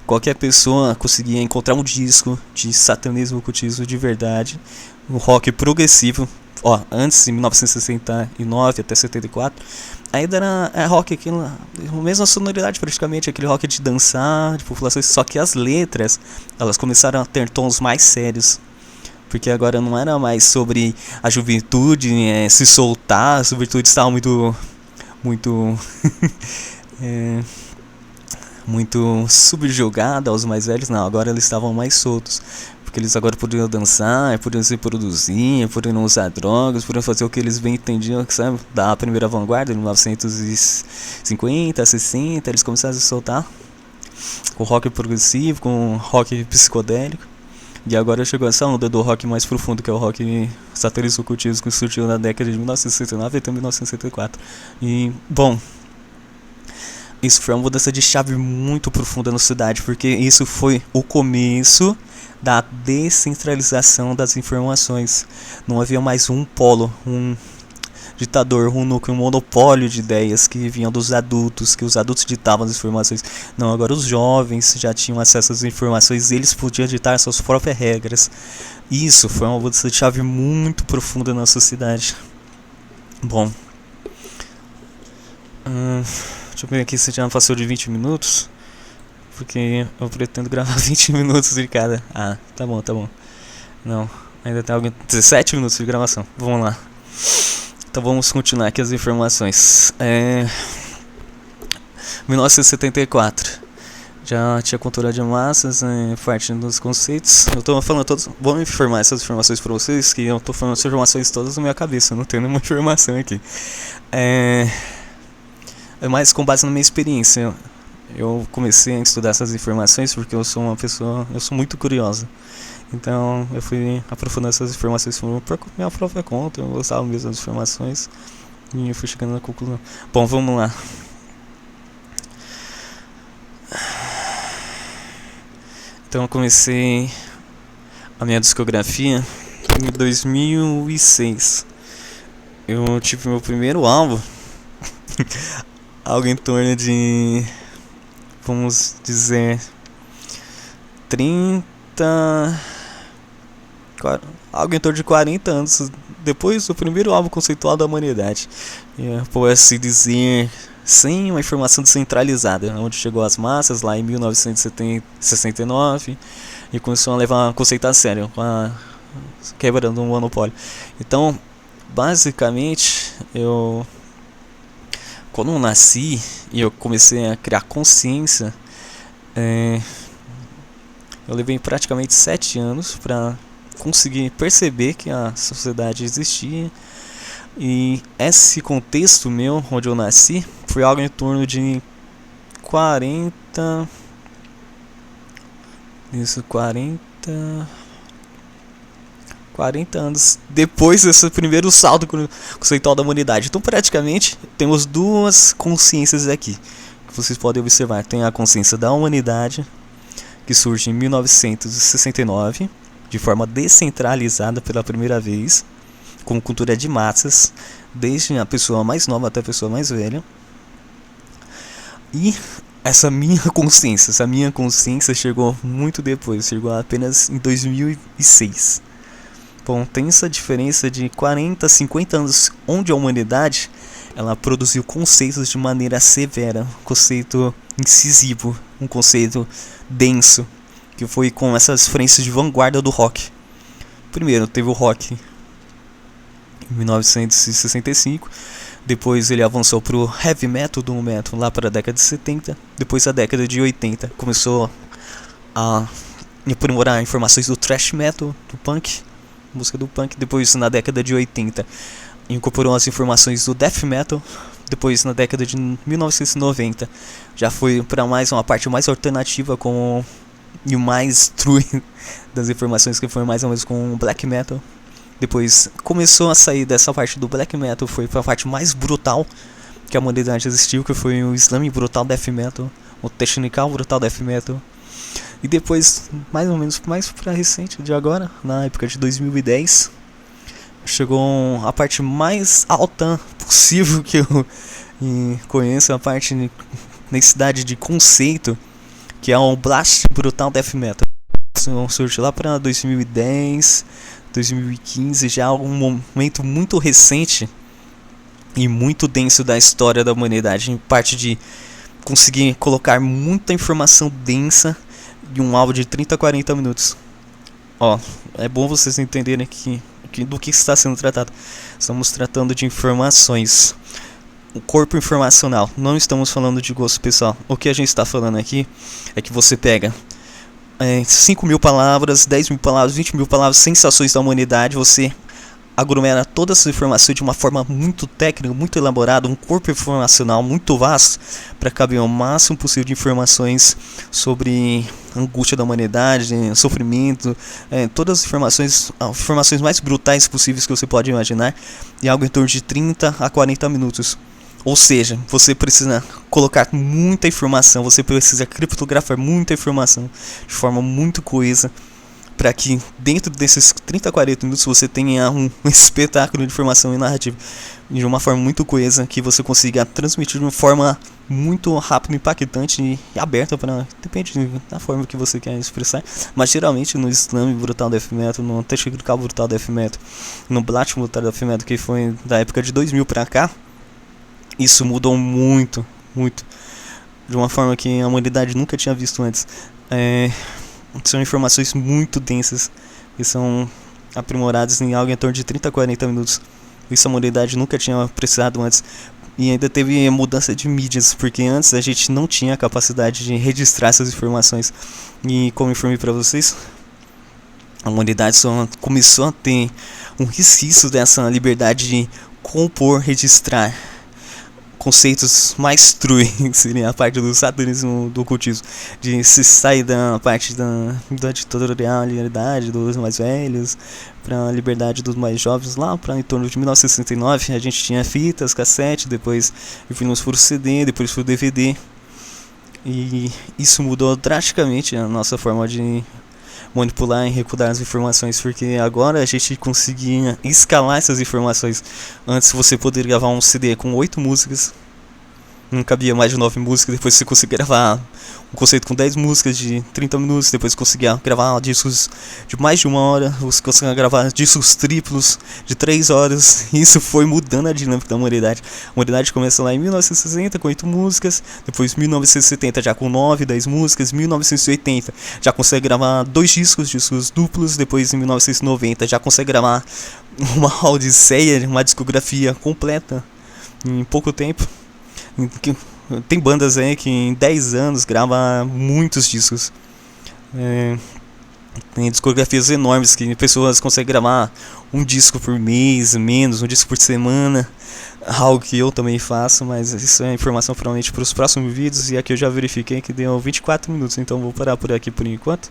qualquer pessoa conseguia encontrar um disco de satanismo, ocultismo de verdade, um rock progressivo. Ó, antes, em 1969 até 74, ainda era rock, aquilo, a mesma sonoridade praticamente, aquele rock de dançar, de populações, só que as letras, elas começaram a ter tons mais sérios. Porque agora não era mais sobre a juventude se soltar, a juventude estava muito muito subjugada aos mais velhos. Não, agora eles estavam mais soltos, porque eles agora podiam dançar, podiam se produzir, podiam usar drogas, podiam fazer o que eles bem entendiam, sabe, da primeira vanguarda, em 1950, 60, eles começaram a se soltar com rock progressivo, com rock psicodélico. E agora chegou essa onda do rock mais profundo, que é o rock satanista ocultismo, que surgiu na década de 1969 até 1974. E, bom, isso foi uma mudança de chave muito profunda na sociedade, porque isso foi o começo da descentralização das informações. Não havia mais um polo, um ditador, um núcleo, um monopólio de ideias que vinham dos adultos, que os adultos ditavam as informações. Não, agora os jovens já tinham acesso às informações e eles podiam ditar suas próprias regras. Isso foi uma mudança de chave muito profunda na sociedade. Bom, deixa eu ver aqui se já passou de 20 minutos, porque eu pretendo gravar 20 minutos de cada. Ah, tá bom. Não, ainda tem 17 minutos de gravação. Vamos lá. Então vamos continuar aqui as informações. 1974. Já tinha cultura de massas, parte dos conceitos. Eu tô falando todos. Vou informar essas informações para vocês, que eu tô falando essas informações todas na minha cabeça, não tenho nenhuma informação aqui. É mais com base na minha experiência. Eu comecei a estudar essas informações porque eu sou muito curiosa. Então eu fui aprofundando essas informações por minha própria conta. Eu gostava mesmo das informações e eu fui chegando na conclusão. Bom, vamos lá. Então eu comecei a minha discografia em 2006. Eu tive meu primeiro álbum algo em torno de, vamos dizer, algo em torno de 40 anos depois do primeiro álbum conceitual da humanidade. Pode-se dizer, sem uma informação descentralizada, onde chegou às massas lá em 1969 e começou a levar a conceitar a sério, quebrando um monopólio. Então, basicamente, quando eu nasci e eu comecei a criar consciência, eu levei praticamente 7 anos para conseguir perceber que a sociedade existia. E esse contexto meu, onde eu nasci, foi algo em torno de 40 anos depois desse primeiro salto conceitual da humanidade. Então praticamente temos duas consciências aqui que vocês podem observar. Tem a consciência da humanidade, que surge em 1969 de forma descentralizada pela primeira vez, com cultura de massas, desde a pessoa mais nova até a pessoa mais velha. E essa minha consciência chegou muito depois, chegou apenas em 2006. Bom, tem essa diferença de 40, 50 anos, onde a humanidade ela produziu conceitos de maneira severa, um conceito incisivo, um conceito denso, que foi com essas frentes de vanguarda do rock. Primeiro teve o rock em 1965, depois ele avançou para o heavy metal, do metal, lá para a década de 70, depois a década de 80 começou a aprimorar informações do thrash metal, do punk, música do punk. Depois na década de 80 incorporou as informações do death metal. Depois na década de 1990 já foi para mais uma parte mais alternativa, com e o mais true das informações, que foi mais ou menos com o black metal. Depois começou a sair dessa parte do black metal, foi para a parte mais brutal que a humanidade existiu, que foi o Islamic Brutal Death Metal, o Technical Brutal Death Metal. E depois, mais ou menos, mais pra recente, de agora, na época de 2010, chegou a parte mais alta possível que eu conheço, a parte densidade de conceito, que é o Blast Brutal Death Metal. Surgiu lá para 2010, 2015, já um momento muito recente e muito denso da história da humanidade, em parte de conseguir colocar muita informação densa em um áudio de 30 a 40 minutos. Ó, é bom vocês entenderem do que está sendo tratado. Estamos tratando de informações, o corpo informacional. Não estamos falando de gosto pessoal. O que a gente está falando aqui é que você pega 5.000 palavras, 10.000 palavras, 20.000 palavras, sensações da humanidade, você aglomera todas essas informações de uma forma muito técnica, muito elaborada, um corpo informacional muito vasto, para caber o máximo possível de informações sobre a angústia da humanidade, sofrimento, todas as informações mais brutais possíveis que você pode imaginar, em algo em torno de 30 a 40 minutos. Ou seja, você precisa colocar muita informação, você precisa criptografar muita informação de forma muito coesa, para que dentro desses 30 a 40 minutos você tenha um espetáculo de informação e narrativa de uma forma muito coesa, que você consiga transmitir de uma forma muito rápida, impactante e aberta, depende da forma que você quer expressar. Mas geralmente no Slam Brutal Death Metal, no Technical Brutal Death Metal, no Blast Brutal Death Metal, que foi da época de 2000 para cá, isso mudou muito, muito, de uma forma que a humanidade nunca tinha visto antes. São informações muito densas e são aprimoradas em algo em torno de 30 a 40 minutos. Isso a humanidade nunca tinha precisado antes. E ainda teve mudança de mídias, porque antes a gente não tinha a capacidade de registrar essas informações. E como informei para vocês, a humanidade só começou a ter um resquício dessa liberdade de compor, registrar conceitos mais true, seria a parte do satanismo, do ocultismo, de se sair da parte da ditatorialidade dos mais velhos para a liberdade dos mais jovens. Lá para em torno de 1969 a gente tinha fitas, cassete, depois vimos por CD, depois por DVD, e isso mudou drasticamente a nossa forma de manipular e recordar as informações, porque agora a gente conseguia escalar essas informações. Antes você poderia gravar um CD com 8 músicas, não cabia mais de 9 músicas, depois você conseguia gravar um conceito com 10 músicas de 30 minutos, depois conseguia gravar discos de mais de 1 hora, você conseguia gravar discos triplos de 3 horas, e isso foi mudando a dinâmica da humanidade. A humanidade começa lá em 1960 com 8 músicas, depois 1970 já com 9, 10 músicas, 1980 já consegue gravar 2 discos duplos, depois em 1990 já consegue gravar uma odisseia, uma discografia completa em pouco tempo. Tem bandas aí que em 10 anos gravam muitos discos. Tem discografias enormes que pessoas conseguem gravar um disco por mês, menos, um disco por semana. Algo que eu também faço, mas isso é informação provavelmente para os próximos vídeos. E aqui eu já verifiquei que deu 24 minutos, então vou parar por aqui por enquanto.